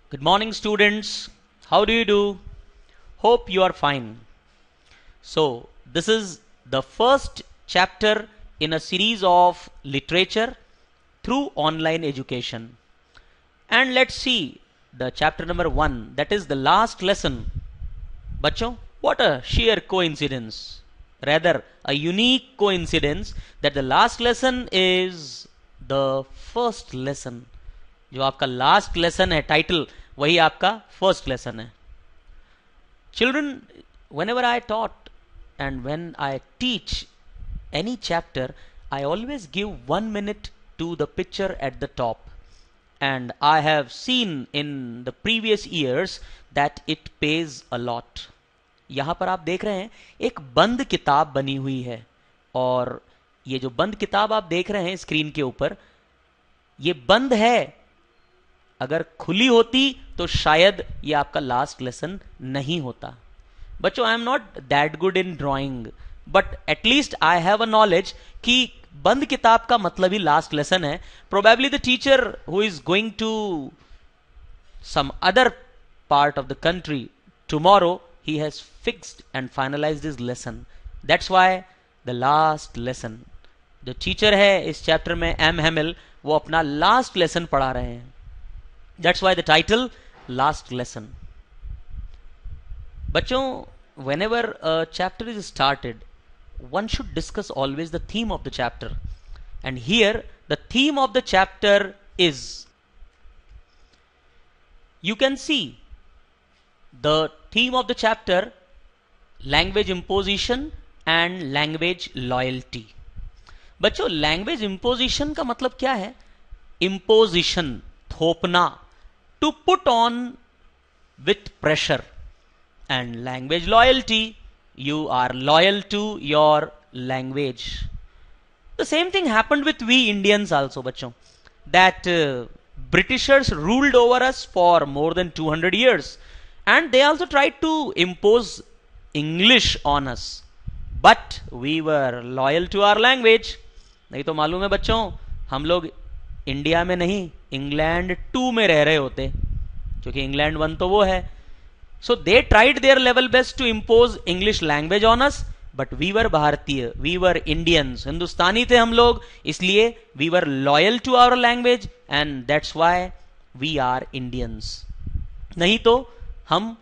Good morning, students. How do you do? Hope you are fine. So, this is the first chapter in a series of literature through online education. And let's see the chapter number 1, that is the last lesson. Bachcho, what a sheer coincidence. Rather, a unique coincidence that the last lesson is the first lesson. जो आपका last lesson है title वही आपका first lesson है. Children, whenever I taught and when I teach any chapter, I always give 1 minute to the picture at the top, and I have seen in the previous years that it pays a lot. यहां पर आप देख रहे हैं एक बंद किताब बनी हुई है, और ये जो बंद किताब आप देख रहे हैं स्क्रीन के ऊपर, ये बंद है. अगर खुली होती तो शायद ये आपका लास्ट लेसन नहीं होता. बच्चों, I am not that good in drawing, but at least I have a knowledge कि बंद किताब का मतलब ही लास्ट लेसन है. Probably the teacher who is going to some other part of the country tomorrow, he has fixed and finalized his lesson. That's why the last lesson. जो teacher है इस चैप्टर में एम हेमेल, वो अपना last lesson पढ़ा रहे हैं. That's why the title last lesson. बच्चों, whenever a chapter is started, one should discuss always the theme of the chapter. And here the theme of the chapter is, you can see the theme of the chapter, language imposition and language loyalty. बच्चों, language imposition का मतलब क्या है? Imposition, थोपना, to put on with pressure. And language loyalty, you are loyal to your language. The same thing happened with we Indians also, बच्चों, that Britishers ruled over us for more than 200 years. And they also tried to impose English on us, but we were loyal to our language. नहीं तो मालूम है बच्चों, हम लोग India में नहीं, इंग्लैंड 2 में रह रहे होते, क्योंकि इंग्लैंड 1 तो वो है. So they tried their level best to impose English language on us, but we were भारतीय, we were Indians, हिंदुस्तानी थे हम लोग, इसलिए we were loyal to our language, and that's why we are Indians. नहीं तो हम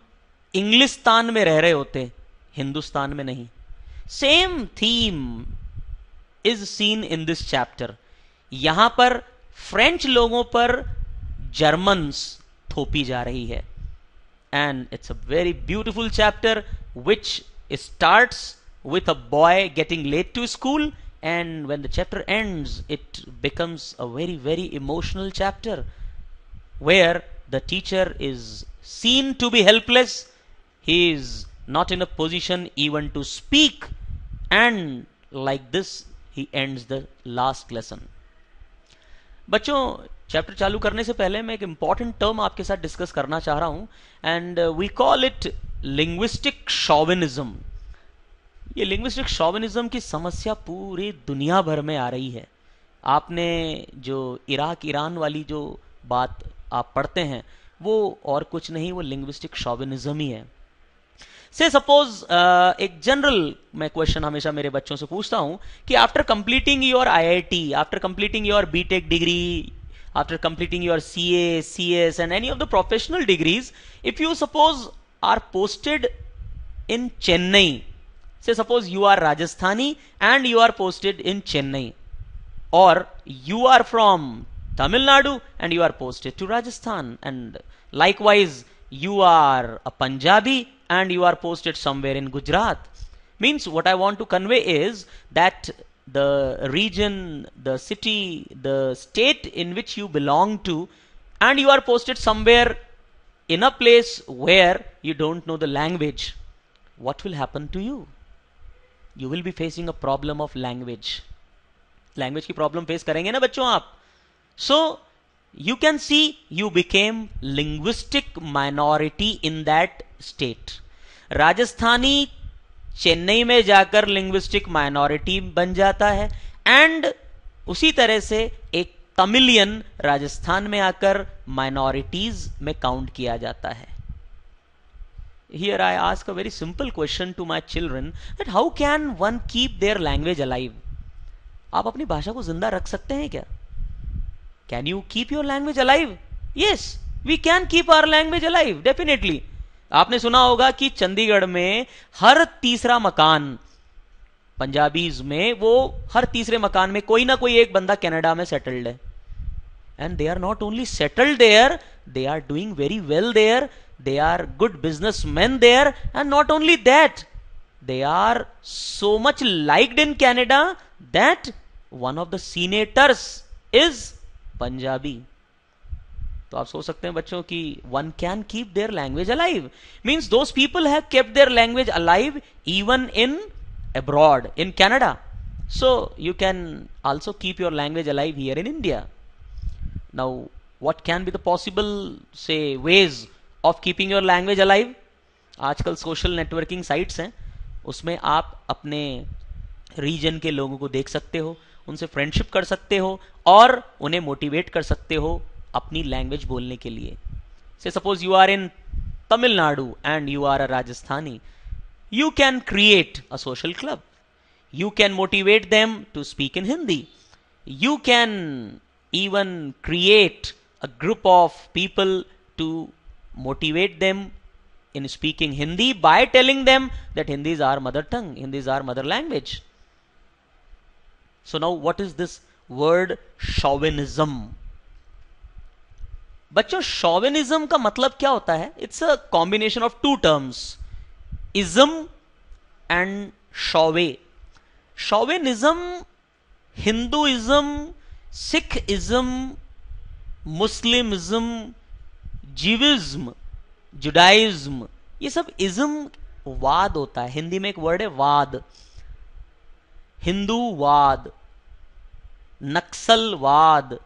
इंग्लिस्तान में रह रहे होते, हिंदुस्तान में नहीं. Same theme is seen in this chapter. यहां पर फ्रेंच लोगों पर जर्मन्स थोपी जा रही है. And it's a very beautiful chapter which starts with a boy getting late to school, and when the chapter ends it becomes a very very emotional chapter where the teacher is seen to be helpless. He is not in a position even to speak, and like this he ends the last lesson. बच्चों, chapter चालू करने से पहले मैं एक important term आपके साथ discuss करना चाह रहा हूं, and we call it linguistic chauvinism. ये लिंग्विस्टिक शॉविनिज्म की समस्या पूरी दुनिया भर में आ रही है. आपने जो इराक ईरान वाली जो बात आप पढ़ते हैं, वो और कुछ नहीं, वो लिंग्विस्टिक शॉविनिज्म ही है. से सपोज एक जनरल मैं क्वेश्चन हमेशा मेरे बच्चों से पूछता हूं कि after completing your IIT, after completing your BTech degree, after completing your CA, CS and any of the professional degrees, if you suppose are posted in Chennai, say suppose you are Rajasthani and you are posted in Chennai, और you are from Tamil Nadu and you are posted to Rajasthan, and likewise you are a Punjabi and you are posted somewhere in Gujarat. Means what I want to convey is that the region, the city, the state in which you belong to, and you are posted somewhere in a place where you don't know the language, what will happen to you? You will be facing a problem of language. Language की problem face करेंगे ना बच्चों आप. So you can see you became linguistic minority in that state. Rajasthani Chennai में जाकर linguistic minority बन जाता है, and उसी तरह से एक तमिलियन राजस्थान में आकर माइनॉरिटीज में काउंट किया जाता है। Here I ask a very simple question to my children that how can one keep their language alive? आप अपनी भाषा को जिंदा रख सकते हैं क्या? Can you keep your language alive? Yes, we can keep our language alive, definitely. आपने सुना होगा कि चंडीगढ़ में हर तीसरा मकान, पंजाबीज में वो हर तीसरे मकान में कोई ना कोई एक बंदा कनाडा में सेटल्ड है। And they are not only settled there, they are doing very well there. They are good businessmen there, and not only that, they are so much liked in Canada that one of the senators is Punjabi. तो आप सोच सकते हैं बच्चों कि one can keep their language alive. Means those people have kept their language alive even in abroad, in Canada. So you can also keep your language alive here in India. Now, what can be the possible, say, ways of keeping your language alive? आजकल social networking sites हैं, उसमें आप अपने reason के लोगों को देख सकते हो, उनसे फ्रेंडशिप कर सकते हो और उन्हें मोटिवेट कर सकते हो अपनी लैंग्वेज बोलने के लिए। से suppose you are in Tamil Nadu and you are a Rajasthani, you can create a social club, you can motivate them to speak in Hindi, you can even create a group of people to motivate them in speaking Hindi by telling them that Hindi is our mother tongue, Hindi is our mother language. So now what is this word chauvinism? बच्चों, chauvinism का मतलब क्या होता है? It's a combination of two terms, ism and chauve. Chauvinism, Hinduism, Sikhism, Muslimism, Jewism, Judaism, ये सब ism वाद होता है। हिंदी में एक वर्ड है वाद, हिंदूवाद, नक्सलवाद,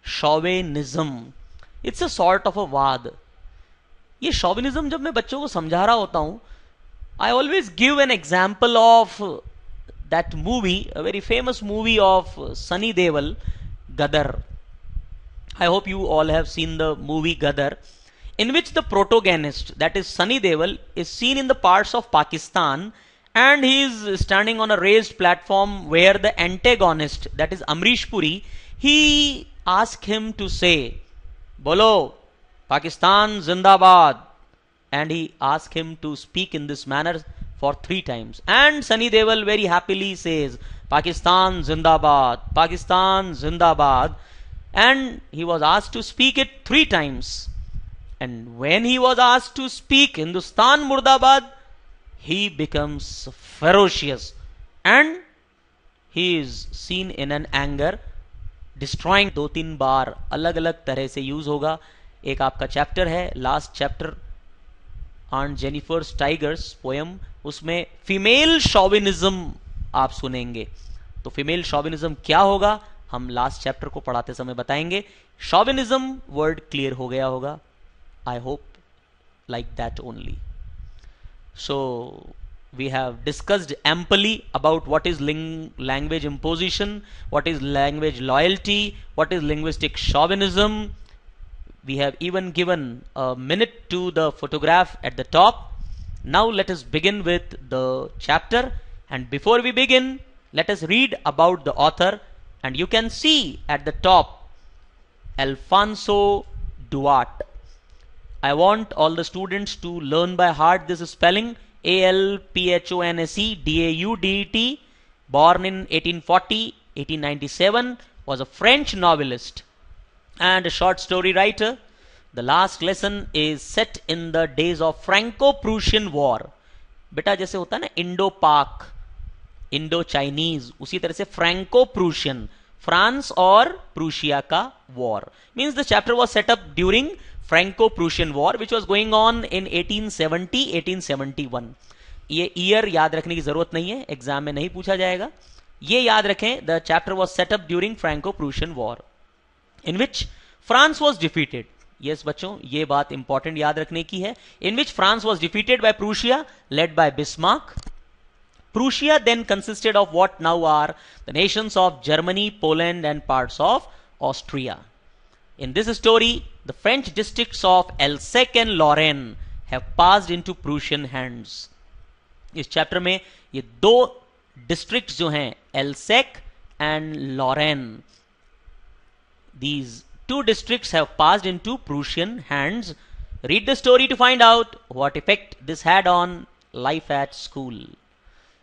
chauvinism, it's a sort of a वाद। ये शॉवेनिज्म जब मैं बच्चों को समझा रहा होता हूं, I always give an example of that movie, a very famous movie of Sunny Deol, Gadar. I hope you all have seen the movie Gadar, in which the protagonist, that is Sunny Deol, is seen in the parts of Pakistan, and he is standing on a raised platform where the antagonist, that is Amrish Puri, he asked him to say, "Bolo, Pakistan Zindabad," and he asked him to speak in this manner for 3 times. And Sunny Deol very happily says, "Pakistan Zindabad, Pakistan Zindabad," and he was asked to speak it 3 times. And when he was asked to speak Hindustan Murdabad, he becomes ferocious and he is seen in an anger, destroying 2-3 बार अलग अलग तरह से use होगा। एक आपका chapter है, last chapter, on Jennifer's tigers poem, उसमें female शॉविनिज्म आप सुनेंगे। तो फीमेल शॉविनिज्म क्या होगा हम लास्ट चैप्टर को पढ़ाते समय बताएंगे। शॉविनिज्म वर्ड क्लियर हो गया होगा, I hope like that only. So we have discussed amply about what is language imposition, what is language loyalty, what is linguistic chauvinism. We have even given a minute to the photograph at the top. Now let us begin with the chapter, and before we begin, let us read about the author. And you can see at the top Alphonse Daudet. I want all the students to learn by heart this spelling. Alphonse Daudet, born in 1840-1897, was a French novelist and a short story writer. The last lesson is set in the days of Franco-Prussian War. बेटा जैसे होता है ना Indo पाक, Indo Chinese, उसी तरह से Franco Prussian, France और प्रूशिया का war. Means the chapter was set up during Franco Prussian war which was going on in 1870-1871। ये ईयर याद रखने की जरूरत नहीं है, एग्जाम में नहीं पूछा जाएगा। ये याद रखें, the chapter was set up during Franco Prussian war in which France was defeated. Yes बच्चों, ये बात इंपॉर्टेंट याद रखने की है। In which France was defeated by Prussia led by Bismarck. Prussia then consisted of what now are the nations of Germany, Poland and parts of Austria. In this story, the French districts of Alsace and Lorraine have passed into Prussian hands. इस chapter में ये दो districts जो हैं, Alsace and Lorraine, these two districts have passed into Prussian hands. Read the story to find out what effect this had on life at school.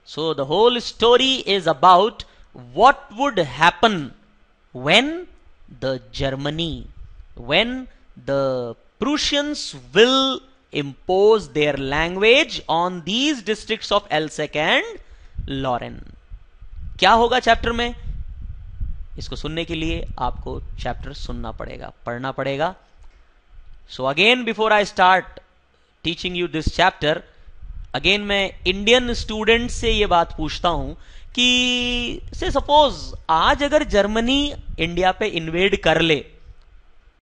So the whole story is about what would happen when the Prussians will impose their language on these districts of Alsace and Lorraine. क्या होगा chapter में? इसको सुनने के लिए आपको chapter सुनना पड़ेगा, पढ़ना पड़ेगा. So again, before I start teaching you this chapter, again मैं इंडियन स्टूडेंट से ये बात पूछता हूं कि से सपोज आज अगर जर्मनी इंडिया पे इन्वेड कर ले